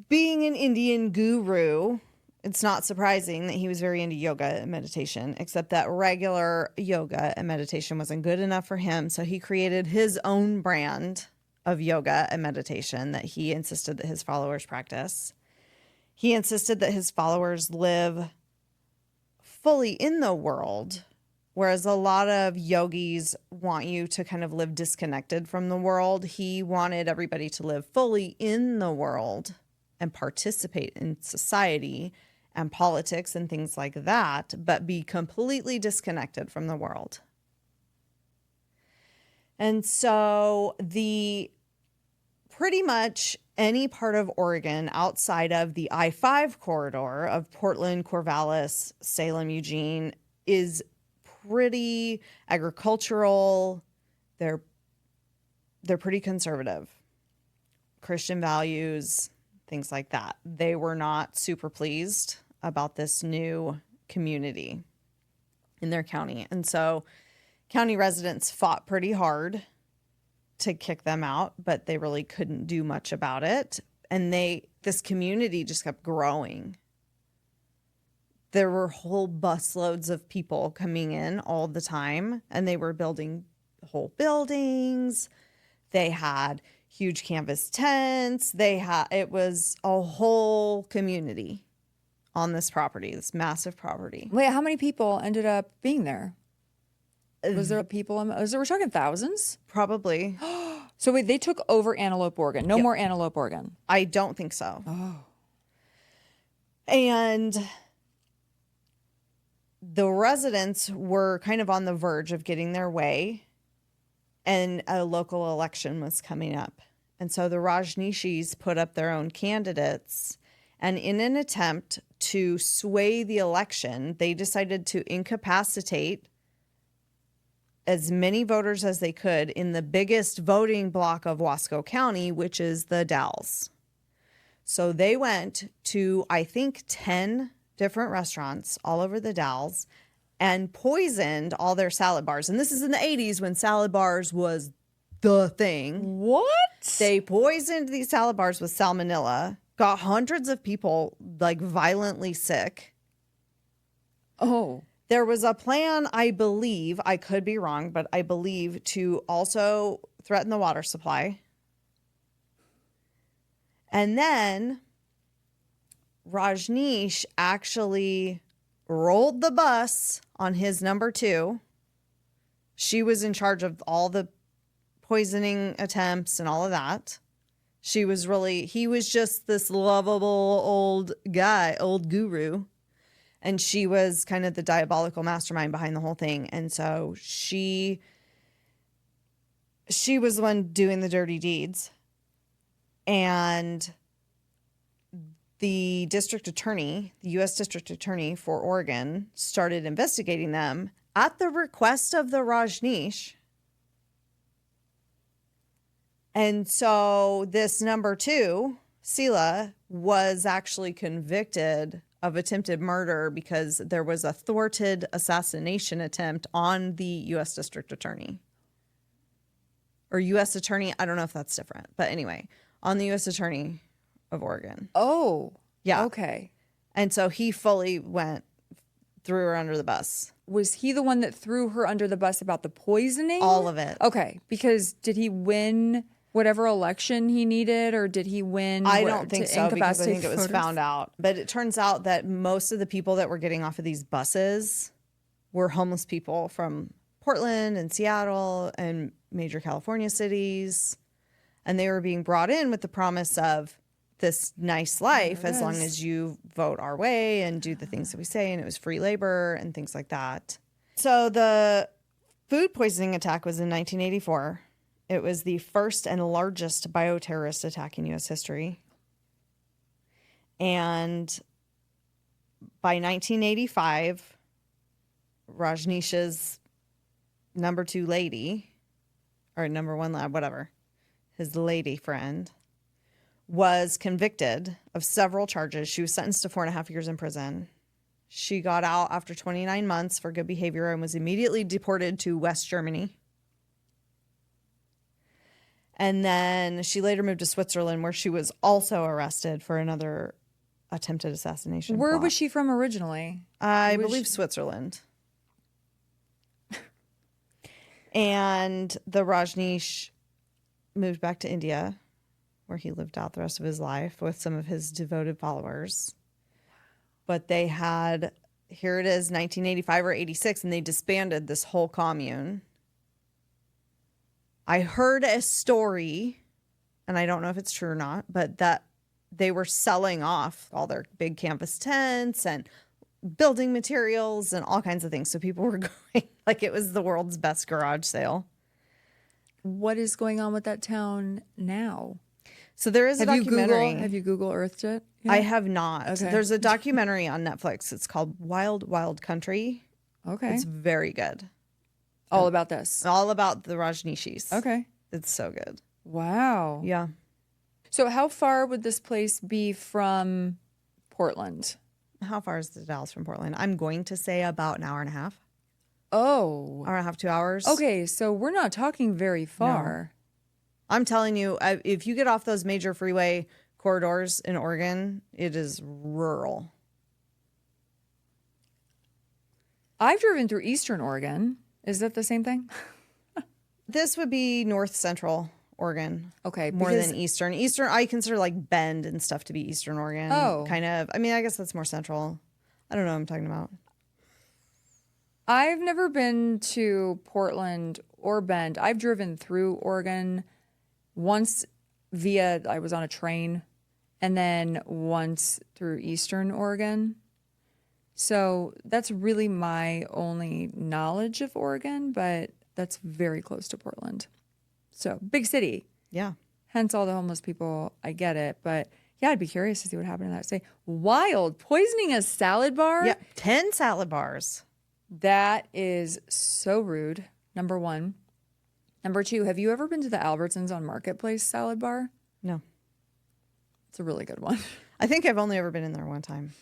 being an Indian guru, it's not surprising that he was very into yoga and meditation, except that regular yoga and meditation wasn't good enough for him. So he created his own brand of yoga and meditation that he insisted that his followers practice. He insisted that his followers live fully in the world, whereas a lot of yogis want you to kind of live disconnected from the world. He wanted everybody to live fully in the world and participate in society and politics and things like that, but be completely disconnected from the world. And so pretty much any part of Oregon outside of the I-5 corridor of Portland, Corvallis, Salem, Eugene is pretty agricultural. They're pretty conservative. Christian values, things like that. They were not super pleased about this new community in their county. And so county residents fought pretty hard to kick them out, but they really couldn't do much about it. And this community just kept growing. There were whole busloads of people coming in all the time, and they were building whole buildings. They had huge canvas tents. It was a whole community on this property, this massive property. Wait, how many people ended up being there? Was there people? We're talking thousands? Probably. So wait, they took over Antelope, Oregon. No more Antelope, Oregon. I don't think so. Oh. And the residents were kind of on the verge of getting their way, and a local election was coming up. And so the Rajneeshis put up their own candidates, and in an attempt to sway the election, they decided to incapacitate as many voters as they could in the biggest voting block of Wasco County, which is the Dalles. So they went to, I think, 10 different restaurants all over the Dalles and poisoned all their salad bars. And this is in the 80s when salad bars was the thing. What? They poisoned these salad bars with salmonella, got hundreds of people like violently sick. Oh. There was a plan, I believe, I could be wrong, but I believe to also threaten the water supply. And then Rajneesh actually rolled the bus on his number 2. She was in charge of all the poisoning attempts and all of that. He was just this lovable old guy, old guru. And she was kind of the diabolical mastermind behind the whole thing. And so she was the one doing the dirty deeds. And the district attorney, the U.S. district attorney for Oregon, started investigating them at the request of the Rajneesh. And so this number 2, Sela, was actually convicted of attempted murder because there was a thwarted assassination attempt on the U.S. district attorney. Or U.S. attorney, I don't know if that's different. But anyway, on the U.S. attorney of Oregon. Oh. Yeah. Okay. And so he fully threw her under the bus. Was he the one that threw her under the bus about the poisoning? All of it. Okay. Because did he win whatever election he needed, or did he win? I don't think so, because I think it was found out. But it turns out that most of the people that were getting off of these buses were homeless people from Portland and Seattle and major California cities. And they were being brought in with the promise of this nice life as long as you vote our way and do the things that we say. And it was free labor and things like that. So the food poisoning attack was in 1984. It was the first and largest bioterrorist attack in U.S. history. And by 1985, Rajneesh's number 2 lady, or number 1 lab, whatever, his lady friend, was convicted of several charges. She was sentenced to 4.5 years in prison. She got out after 29 months for good behavior and was immediately deported to West Germany. And then she later moved to Switzerland, where she was also arrested for another attempted assassination. Where plot. was she from originally? I believe Switzerland. And the Rajneesh moved back to India, where he lived out the rest of his life with some of his devoted followers. But they had, here it is, 1985 or 86, and they disbanded this whole commune. I heard a story, and I don't know if it's true or not, but that they were selling off all their big canvas tents and building materials and all kinds of things. So people were going like it was the world's best garage sale. What is going on with that town now? So there is a documentary. Have you Google Earthed it? Yeah. I have not. Okay. There's a documentary on Netflix. It's called Wild Wild Country. Okay. It's very good. All about this. All about the Rajneeshis. Okay. It's so good. Wow. Yeah. So how far would this place be from Portland? How far is the Dalles from Portland? I'm going to say about an hour and a half. Oh. Hour and a half, 2 hours. Okay, so we're not talking very far. I'm telling you, if you get off those major freeway corridors in Oregon, it is rural. I've driven through Eastern Oregon. Is that the same thing? This would be north central Oregon. Okay. More than Eastern. Eastern, I consider like Bend and stuff to be Eastern Oregon. Oh. Kind of. I mean, I guess that's more central. I don't know what I'm talking about. I've never been to Portland or Bend. I've driven through Oregon once I was on a train, and then once through Eastern Oregon. So that's really my only knowledge of Oregon, but that's very close to Portland. So big city. Yeah. Hence all the homeless people. I get it. But yeah, I'd be curious to see what happened in that state. Wild. Poisoning a salad bar? Yeah. 10 salad bars. That is so rude. Number one. Number two, have you ever been to the Albertsons on Marketplace salad bar? No. It's a really good one. I think I've only ever been in there one time.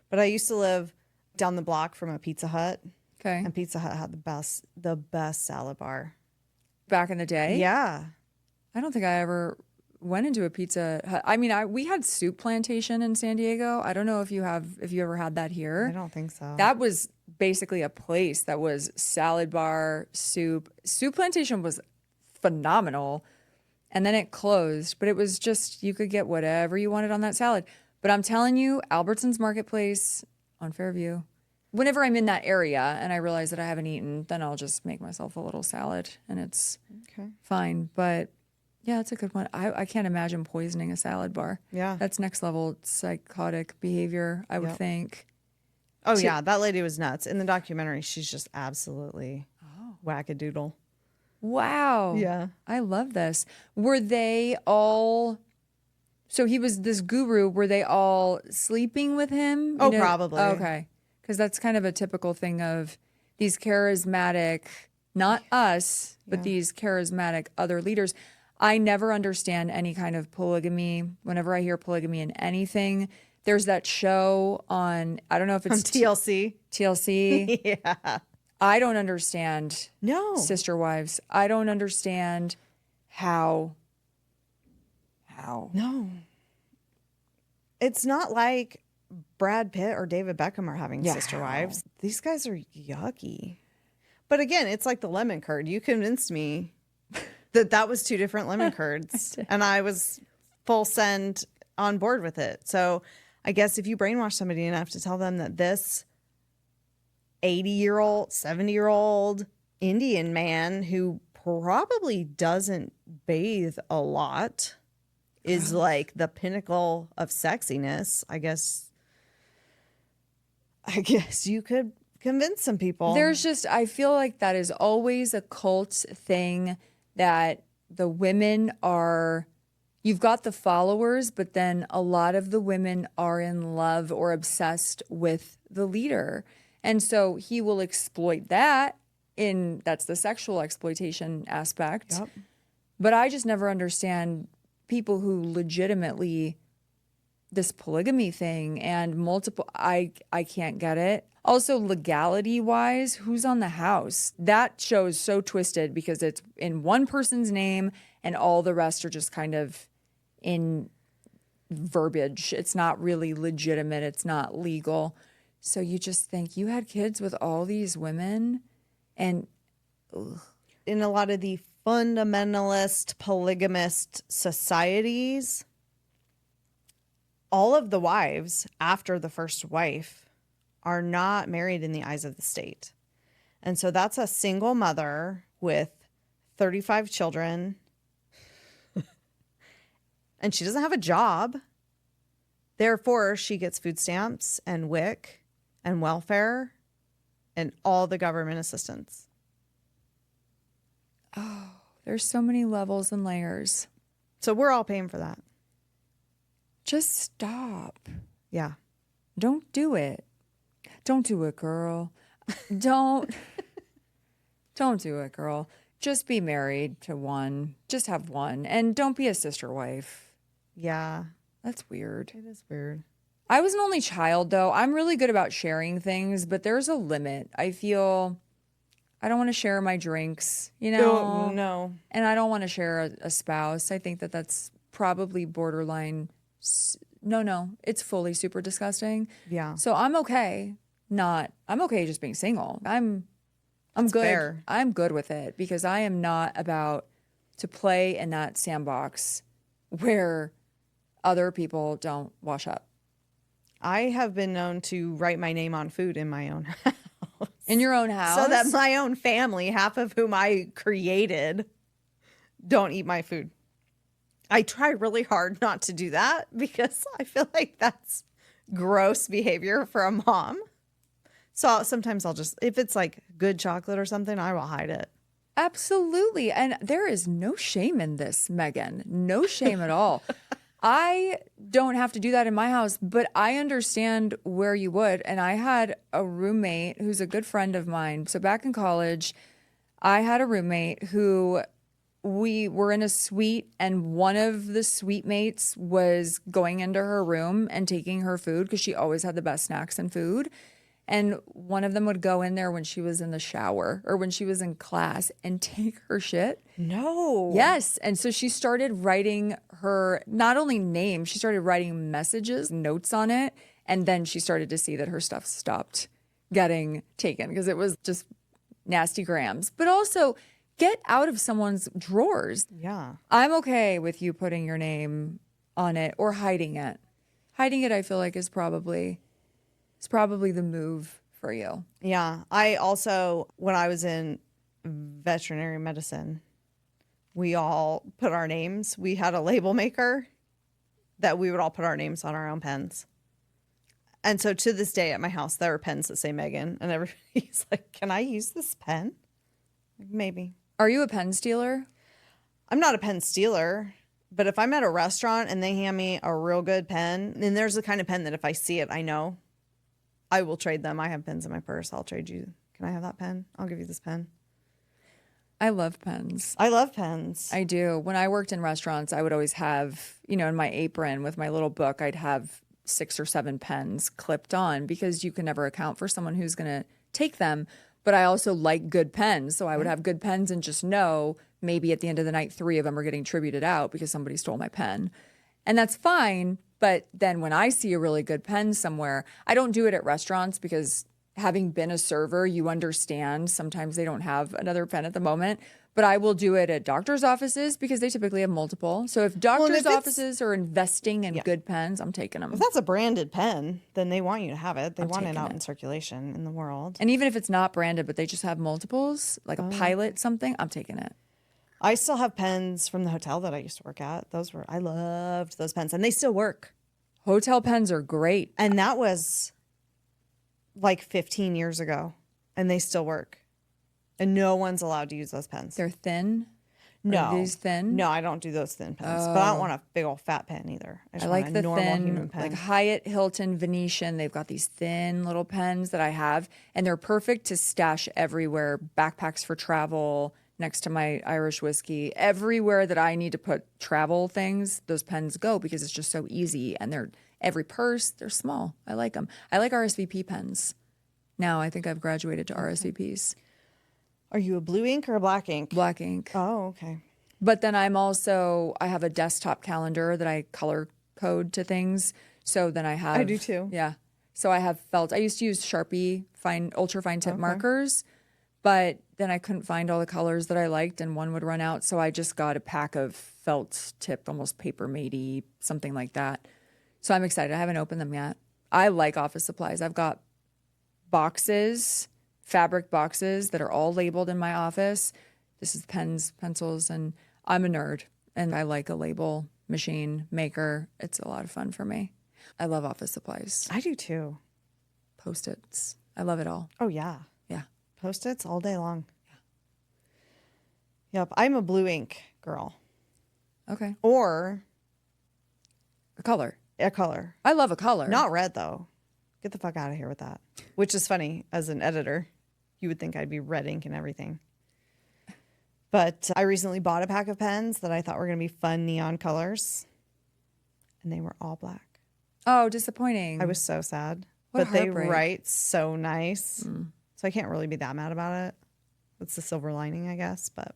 But I used to live down the block from a Pizza Hut. Okay. And Pizza Hut had the best salad bar. Back in the day? Yeah. I don't think I ever went into a Pizza Hut. I mean, we had Soup Plantation in San Diego. I don't know if you ever had that here. I don't think so. That was basically a place that was salad bar, soup. Soup Plantation was phenomenal. And then it closed, but it was just, you could get whatever you wanted on that salad. But I'm telling you, Albertsons Marketplace on Fairview, whenever I'm in that area and I realize that I haven't eaten, then I'll just make myself a little salad and it's fine. But yeah, it's a good one. I can't imagine poisoning a salad bar. Yeah. That's next level psychotic behavior, I would think. Oh, yeah. That lady was nuts. In the documentary, she's just absolutely wackadoodle. Wow. Yeah. I love this. Were they all, so he was this guru, were they all sleeping with him? Oh, probably. Okay. Because that's kind of a typical thing of these charismatic, not us, but these charismatic other leaders. I never understand any kind of polygamy. Whenever I hear polygamy in anything, there's that show on, I don't know if it's On TLC. TLC. Yeah. I don't understand No. sister wives. I don't understand how. No. It's not like Brad Pitt or David Beckham are having sister wives. These guys are yucky. But again, it's like the lemon curd. You convinced me that was two different lemon curds. And I was full send on board with it. So I guess if you brainwash somebody enough to tell them that this 80-year-old, 70-year-old Indian man who probably doesn't bathe a lot is like the pinnacle of sexiness, I guess you could convince some people. There's just, I feel like that is always a cult thing that the women are, you've got the followers, but then a lot of the women are in love or obsessed with the leader. And so he will exploit that that's the sexual exploitation aspect. Yep. But I just never understand people who legitimately, this polygamy thing and multiple, I can't get it. Also, legality wise, who's on the house? That show is so twisted because it's in one person's name and all the rest are just kind of in verbiage. It's not really legitimate. It's not legal. So you just think you had kids with all these women and in a lot of the fundamentalist, polygamist societies, all of the wives after the first wife are not married in the eyes of the state. And so that's a single mother with 35 children. And she doesn't have a job. Therefore, she gets food stamps and WIC and welfare and all the government assistance. oh, there's so many levels and layers. So we're all paying for that. Just stop. Yeah. Don't do it. Don't do it, girl. Don't do it, girl. Just be married to one. Just have one. And don't be a sister wife. Yeah. That's weird. It is weird. I was an only child, though. I'm really good about sharing things, but there's a limit. I feel I don't want to share my drinks, you know? No. And I don't want to share a spouse. I think that's probably borderline. No, it's fully super disgusting. Yeah. So I'm okay. I'm okay just being single. I'm good. Fair. I'm good with it because I am not about to play in that sandbox where other people don't wash up. I have been known to write my name on food in my own house. In your own house? So that my own family, half of whom I created, don't eat my food. I try really hard not to do that because I feel like that's gross behavior for a mom. So sometimes I'll just, if it's like good chocolate or something, I will hide it. Absolutely. And there is no shame in this, Megan. No shame at all. I don't have to do that in my house, but I understand where you would. And I had a roommate who's a good friend of mine. So back in college, I had a roommate who we were in a suite, and one of the suite mates was going into her room and taking her food because she always had the best snacks and food. And one of them would go in there when she was in the shower or when she was in class and take her shit. No. Yes. And so she started writing her not only name, she started writing messages, notes on it. And then she started to see that her stuff stopped getting taken because it was just nasty grams. But also get out of someone's drawers. Yeah. I'm okay with you putting your name on it or hiding it. Hiding it, I feel like, is probably the move for you. Yeah. I also, when I was in veterinary medicine, we all put our names. We had a label maker that we would all put our names on our own pens. And so to this day at my house, there are pens that say Megan, and everybody's like, can I use this pen? Maybe. Are you a pen stealer? I'm not a pen stealer, but if I'm at a restaurant and they hand me a real good pen, then there's the kind of pen that if I see it, I know I will trade them. I have pens in my purse. I'll trade you. Can I have that pen? I'll give you this pen. I love pens. I love pens. I do. When I worked in restaurants, I would always have, in my apron with my little book, I'd have 6 or 7 pens clipped on because you can never account for someone who's going to take them. But I also like good pens. So I would have good pens and just know maybe at the end of the night, 3 of them are getting tributed out because somebody stole my pen. And that's fine. But then when I see a really good pen somewhere, I don't do it at restaurants because having been a server, you understand sometimes they don't have another pen at the moment. But I will do it at doctor's offices because they typically have multiple. So if doctor's offices are investing in good pens, I'm taking them. If that's a branded pen, then they want you to have it. They want it out in circulation in the world. And even if it's not branded, but they just have multiples, like a Pilot something, I'm taking it. I still have pens from the hotel that I used to work at. I loved those pens, and they still work. Hotel pens are great. And that was like 15 years ago, and they still work. And no one's allowed to use those pens. They're thin? No. Are these thin? No, I don't do those thin pens. But I don't want a big old fat pen either. I just like want the a normal thin, human pen. like Hyatt, Hilton, Venetian. They've got these thin little pens that I have, and they're perfect to stash everywhere. Backpacks for travel, next to my Irish whiskey. Everywhere that I need to put travel things, those pens go because it's just so easy. And they're every purse, they're small. I like them. I like RSVP pens. Now I think I've graduated to RSVPs. Are you a blue ink or a black ink? Black ink. Oh, okay. But then I have a desktop calendar that I color code to things. So then I have. I do too. Yeah. So I have felt. I used to use Sharpie ultra fine tip markers, but then I couldn't find all the colors that I liked and one would run out. So I just got a pack of felt tip, almost paper matey, something like that. So I'm excited. I haven't opened them yet. I like office supplies. I've got boxes, fabric boxes that are all labeled in my office. This is pens, pencils, and I'm a nerd and I like a label machine maker. It's a lot of fun for me. I love office supplies. I do too. Post-its. I love it all. Oh, yeah. Yeah. Post-its all day long. Yeah. Yep. I'm a blue ink girl. Okay. Or a color. A color. I love a color. Not red, though. Get the fuck out of here with that. Which is funny. As an editor, you would think I'd be red ink and everything. But I recently bought a pack of pens that I thought were going to be fun neon colors. And they were all black. Oh, disappointing. I was so sad. What a but they heartbreak. write so nice. So I can't really be that mad about it. It's the silver lining, I guess. But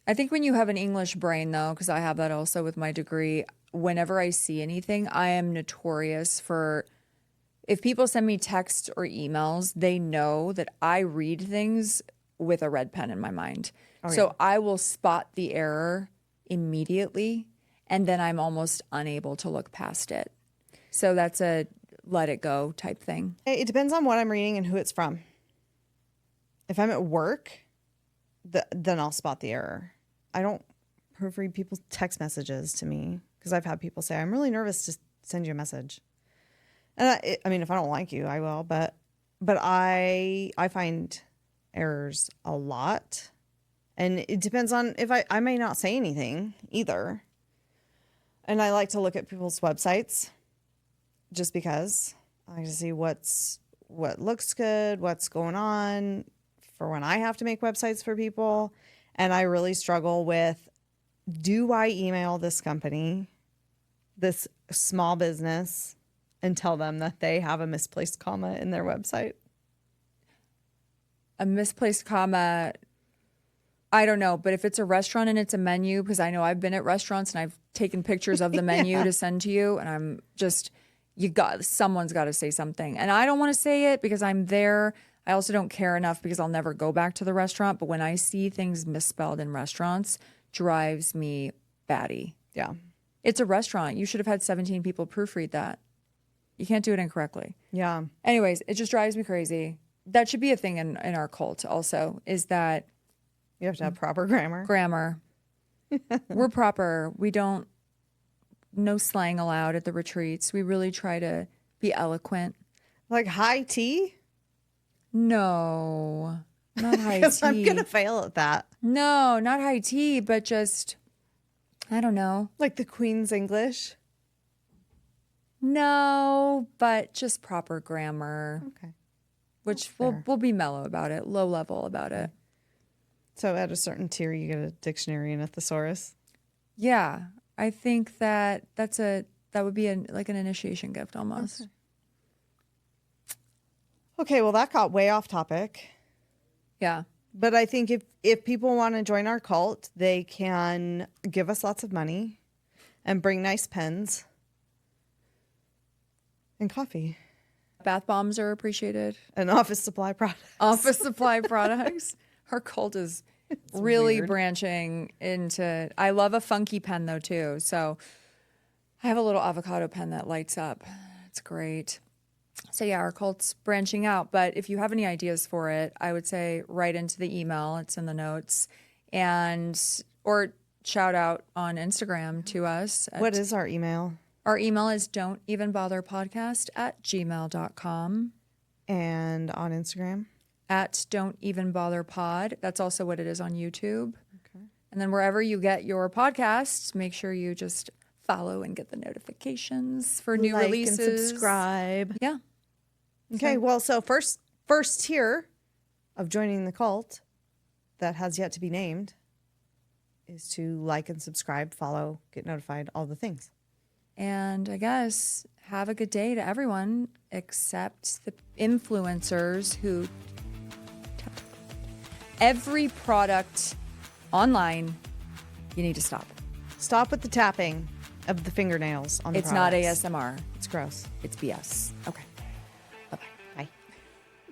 I think when you have an English brain, though, because I have that also with my degree, whenever I see anything, I am notorious for, if people send me texts or emails, they know that I read things with a red pen in my mind. So I will spot the error immediately, and then I'm almost unable to look past it. So that's a let it go type thing. it depends on what I'm reading and who it's from. If I'm at work, then I'll spot the error. I don't proofread people's text messages to me because I've had people say, I'm really nervous to send you a message. And I mean, if I don't like you, I will, but I find errors a lot. And it depends on if I may not say anything either. And I like to look at people's websites just because I like to see what looks good, what's going on for when I have to make websites for people. And I really struggle with, do I email this company, this small business, and tell them that they have a misplaced comma in their website? A misplaced comma, I don't know. But if it's a restaurant and it's a menu, because I know I've been at restaurants and I've taken pictures of the menu to send to you, and I'm just, someone's got to say something. And I don't want to say it because I'm there. I also don't care enough because I'll never go back to the restaurant. But when I see things misspelled in restaurants, drives me batty. Yeah. It's a restaurant. You should have had 17 people proofread that. You can't do it incorrectly. Yeah. Anyways, it just drives me crazy. That should be a thing in our cult also, is that You have to have proper grammar. grammar. We're proper. We don't, no slang allowed at the retreats. We really try to be eloquent. Like high tea? No, not high tea. I'm going to fail at that. No, not high tea, but just, I don't know. Like the Queen's English? No, but just proper grammar. Okay. Which we'll be mellow about it, low level about it. So at a certain tier, you get a dictionary and a thesaurus? Yeah, I think that would be like an initiation gift almost. Okay, well, that got way off topic. Yeah. But I think if people want to join our cult, they can give us lots of money and bring nice pens and coffee. Bath bombs are appreciated. And office supply products. Office supply products. Our cult is really weird. branching into, I love a funky pen though too. So I have a little avocado pen that lights up. It's great. So yeah, our cult's branching out. But if you have any ideas for it, I would say write into the email. It's in the notes. Or shout out on Instagram to us. What is our email? Our email is don'tevenbotherpodcast@gmail.com. And on Instagram? @don'tevenbotherpod. That's also what it is on YouTube. Okay. And then wherever you get your podcasts, make sure you just follow and get the notifications for new releases. And subscribe. Yeah. Okay, well, so first tier of joining the cult that has yet to be named is to like and subscribe, follow, get notified, all the things. And I guess have a good day to everyone except the influencers who every product online, you need to stop. Stop with the tapping of the fingernails on the It's not products. ASMR. It's gross. It's BS. Okay.